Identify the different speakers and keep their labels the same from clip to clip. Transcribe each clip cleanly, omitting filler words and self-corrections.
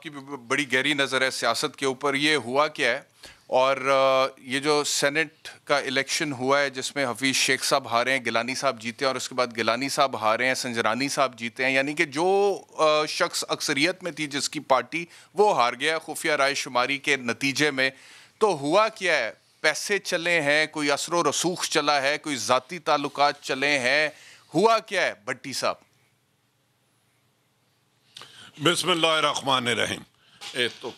Speaker 1: کی بڑی گہری نظر ہے سیاست کے اوپر. یہ ہوا کیا ہے اور یہ جو سینٹ کا الیکشن ہوا ہے جس میں حفیظ شیخ صاحب ہارے ہیں, گیلانی صاحب جیتے ہیں, اور اس کے بعد گیلانی صاحب ہارے ہیں, سنجرانی صاحب جیتے ہیں, یعنی کہ جو شخص اکثریت میں تھی جس کی پارٹی وہ ہار گیا خفیہ رائے شماری کے نتیجے میں. تو ہوا کیا ہے؟ پیسے چلے ہیں, کوئی اثر و رسوخ چلا ہے, کوئی ذاتی تعلقات چلے ہیں, ہوا کیا ہے بھٹی صاحب؟
Speaker 2: بسم اللہ الرحمن الرحیم. تو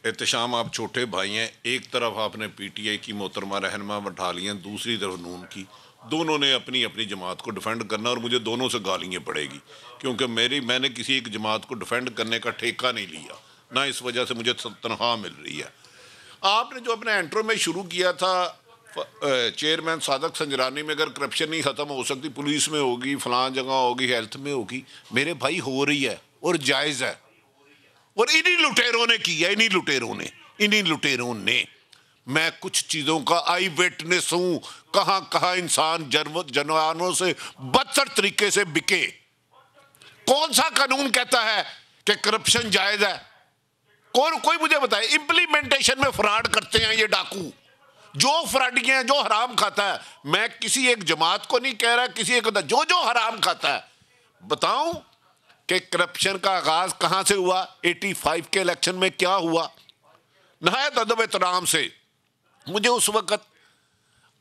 Speaker 2: احتشام آپ چھوٹے بھائی ہیں, ایک طرف آپ نے پی ٹی آئی کی محترمہ رہنما بٹھا لی ہیں, دوسری طرف نون کی. دونوں نے اپنی اپنی جماعت کو ڈیفینڈ کرنا, اور مجھے دونوں سے گالیاں پڑے گی کیونکہ میں نے کسی ایک جماعت کو ڈیفینڈ کرنے کا ٹھیکہ نہیں لیا, نہ اس وجہ سے مجھے تنخواہ مل رہی ہے. آپ نے جو اپنے انٹرو میں شروع کیا تھا چیئرمین صادق سنجرانی میں, اگر کرپشن نہیں ختم ہو سکتی پولیس میں ہوگی, فلاں جگہ ہوگی, ہیلتھ میں ہوگی. میرے بھائی ہو رہی ہے اور جائز ہے, اور انہی لٹیروں نے کی ہے, انہی لٹیروں نے. میں کچھ چیزوں کا آئی وٹنس ہوں, کہاں کہاں انسان جانوروں سے بدتر طریقے سے بکے. کون سا قانون کہتا ہے کہ کرپشن جائز ہے؟ کوئی مجھے بتائے. امپلیمنٹیشن میں فراڈ کرتے ہیں یہ ڈاکو, جو فراڈی ہیں, جو حرام کھاتا ہے. میں کسی ایک جماعت کو نہیں کہہ رہا, کسی ایک جو حرام کھاتا ہے. بتاؤں کہ کرپشن کا آغاز کہاں سے ہوا؟ 85 کے الیکشن میں کیا ہوا؟ نہایت ادب احترام سے مجھے اس وقت,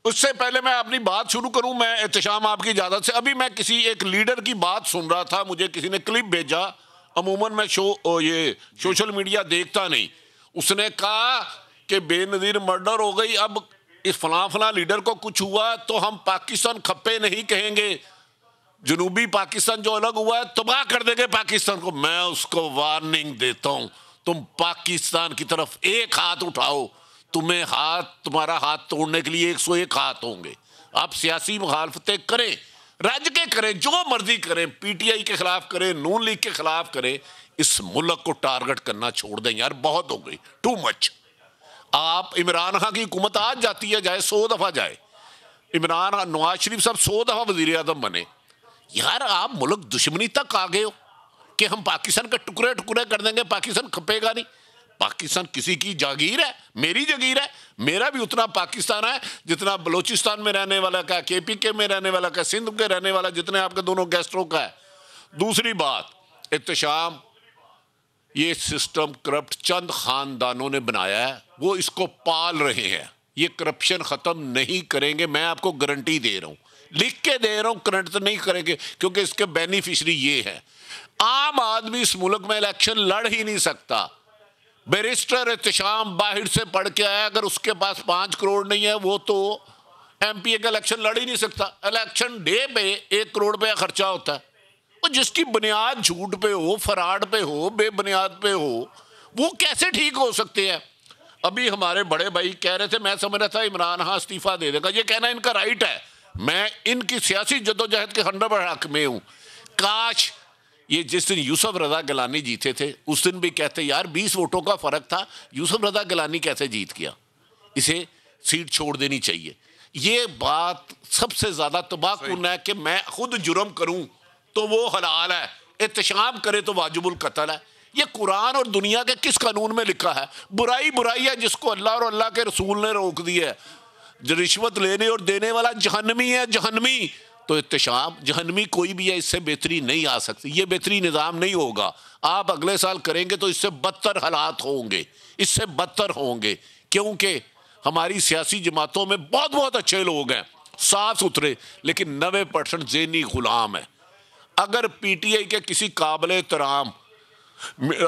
Speaker 2: اس سے پہلے میں اپنی بات شروع کروں, میں احتشام آپ کی اجازت سے, ابھی میں کسی ایک لیڈر کی بات سن رہا تھا, مجھے کسی نے کلپ بھیجا, عموماً میں یہ سوشل میڈیا دیکھتا نہیں. اس نے کہا کہ بے نظیر مرڈر ہو گئی, اب اس فلاں لیڈر کو کچھ ہوا تو ہم پاکستان کھپے نہیں کہیں گے, جنوبی پاکستان جو الگ ہوا ہے تباہ کر دے گے پاکستان کو. میں اس کو وارننگ دیتا ہوں, تم پاکستان کی طرف ایک ہاتھ اٹھاؤ, تمہارا ہاتھ توڑنے کے لیے 101 ہاتھ ہوں گے. آپ سیاسی مخالفتیں کریں, رج کے کریں, جو مرضی کریں, پی ٹی آئی کے خلاف کریں, نون لیگ کے خلاف کریں, اس ملک کو ٹارگٹ کرنا چھوڑ دیں یار, بہت ہو گئی, ٹو مچ. آپ عمران خان کی حکومت آج جاتی ہے, جائے 100 دفعہ جائے, نواز شریف صاحب 100 دفعہ وزیر اعظم بنے, یار آپ ملک دشمنی تک آ گئے ہو کہ ہم پاکستان کے ٹکڑے ٹکڑے کر دیں گے, پاکستان کھپے گا نہیں. پاکستان کسی کی جاگیر ہے, میری جاگیر ہے, میرا بھی اتنا پاکستان ہے جتنا بلوچستان میں رہنے والا کا, کے پی کے میں رہنے والا کا, سندھ کے رہنے والا, جتنے آپ کے دونوں گیسٹروں کا ہے. دوسری بات, احتشام, یہ سسٹم کرپٹ چند خاندانوں نے بنایا ہے, وہ اس کو پال رہے ہیں. یہ کرپشن ختم نہیں کریں گے, میں آپ کو گارنٹی دے رہا ہوں, لکھ کے دے رہا ہوں. کرنٹ تو نہیں کریں گے کیونکہ اس کے بینیفیشری یہ ہے. عام آدمی اس ملک میں الیکشن لڑ ہی نہیں سکتا. بیرسٹر احتشام باہر سے پڑھ کے آیا, اگر اس کے پاس 5 کروڑ نہیں ہے وہ تو ایم پی اے کا الیکشن لڑ ہی نہیں سکتا. الیکشن ڈے پہ 1 کروڑ روپیہ خرچہ ہوتا ہے, اور جس کی بنیاد جھوٹ پہ ہو, فراڈ پہ ہو, بے بنیاد پہ ہو, وہ کیسے ٹھیک ہو سکتے ہیں؟ ابھی ہمارے بڑے بھائی کہہ رہے تھے, میں سمجھ رہا تھا عمران خان استعفیٰ دے دے گا, یہ کہنا ان کا رائٹ ہے, میں ان کی سیاسی جدوجہد کے 100% حق میں ہوں. کاش یہ جس دن یوسف رضا گیلانی جیتے تھے اس دن بھی کہتے یار 20 ووٹوں کا فرق تھا, یوسف رضا گیلانی کیسے جیت گیا, اسے سیٹ چھوڑ دینی چاہیے. یہ بات سب سے زیادہ تباہ کن ہے کہ میں خود جرم کروں تو وہ حلال ہے, احتشام کرے تو واجب القتل ہے. یہ قرآن اور دنیا کے کس قانون میں لکھا ہے؟ برائی ہے جس کو اللہ اور اللہ کے رسول نے روک دیا ہے. رشوت لینے اور دینے والا جہنمی ہے, جہنمی. تو احتشام جہنمی کوئی بھی ہے, اس سے بہتری نہیں آ سکتی, یہ بہتری نظام نہیں ہوگا. آپ اگلے سال کریں گے تو اس سے بدتر حالات ہوں گے, اس سے بدتر ہوں گے, کیونکہ ہماری سیاسی جماعتوں میں بہت اچھے لوگ ہیں, صاف ستھرے, لیکن 90% ذہنی غلام ہیں. اگر پی ٹی آئی کے کسی قابل احترام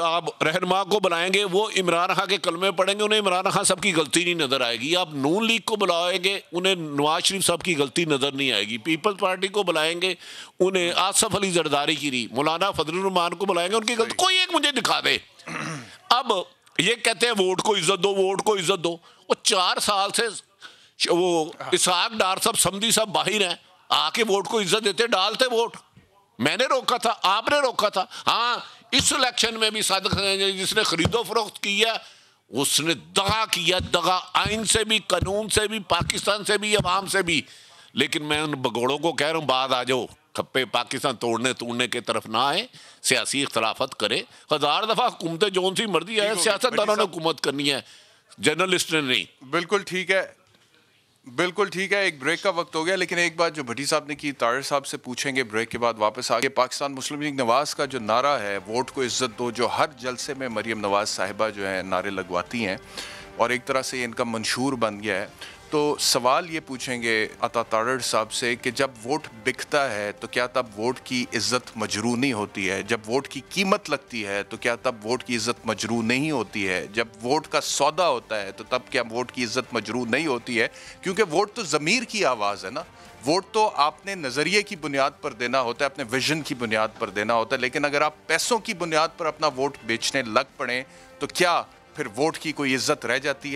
Speaker 2: آپ رہنما کو بلائیں گے, وہ عمران خان کے کلمے پڑھیں گے, انہیں عمران خان صاحب کی غلطی نہیں نظر آئے گی. آپ نون لیگ کو بلائیں گے, انہیں نواز شریف صاحب کی غلطی نظر نہیں آئے گی. پیپلز پارٹی کو بلائیں گے, انہیں آصف علی زرداری کی, مولانا فضل الرحمان کو بلائیں گے, ان کی غلطی کوئی ایک مجھے دکھا دے. اب یہ کہتے ہیں ووٹ کو عزت دو, ووٹ کو عزت دو. وہ 4 سال سے وہ اسحاق ڈار صاحب سمدھی صاحب باہر ہیں, آ کے ووٹ کو عزت دیتے, ڈالتے ووٹ. میں نے روکا تھا, آپ نے روکا تھا. ہاں اس الیکشن میں بھی صادق جس نے خرید و فروخت کیا, اس نے دغا کیا, دغا آئین سے بھی, قانون سے بھی, پاکستان سے بھی, عوام سے بھی. لیکن میں ان بگوڑوں کو کہہ رہا ہوں بعد آ جاؤ,
Speaker 3: کھپے پاکستان توڑنے کی طرف نہ آئے, سیاسی اختلافات کرے. 1000 دفعہ حکومتیں جون سی مرضی ہے, سیاست دانوں نے حکومت کرنی ہے, جرنلسٹ نے نہیں.
Speaker 1: بالکل ٹھیک ہے, بالکل ٹھیک ہے. ایک بریک کا وقت ہو گیا, لیکن ایک بات جو بھٹی صاحب نے کی طاہر صاحب سے پوچھیں گے بریک کے بعد واپس آگے. پاکستان مسلم لیگ نواز کا جو نعرہ ہے ووٹ کو عزت دو, جو ہر جلسے میں مریم نواز صاحبہ جو ہیں نعرے لگواتی ہیں اور ایک طرح سے ان کا منشور بن گیا ہے, تو سوال یہ پوچھیں گے عطا تارڑ صاحب سے کہ جب ووٹ بکتا ہے تو کیا تب ووٹ کی عزت مجروح نہیں ہوتی ہے؟ جب ووٹ کی قیمت لگتی ہے تو کیا تب ووٹ کی عزت مجروح نہیں ہوتی ہے؟ جب ووٹ کا سودا ہوتا ہے تو تب کیا ووٹ کی عزت مجروح نہیں ہوتی ہے؟ کیونکہ ووٹ تو ضمیر کی آواز ہے نا. ووٹ تو آپ نے نظریے کی بنیاد پر دینا ہوتا ہے, اپنے ویژن کی بنیاد پر دینا ہوتا ہے, لیکن اگر آپ پیسوں کی بنیاد پر اپنا ووٹ بیچنے لگ پڑیں تو کیا پھر ووٹ کی کوئی عزت رہ جاتی ہے؟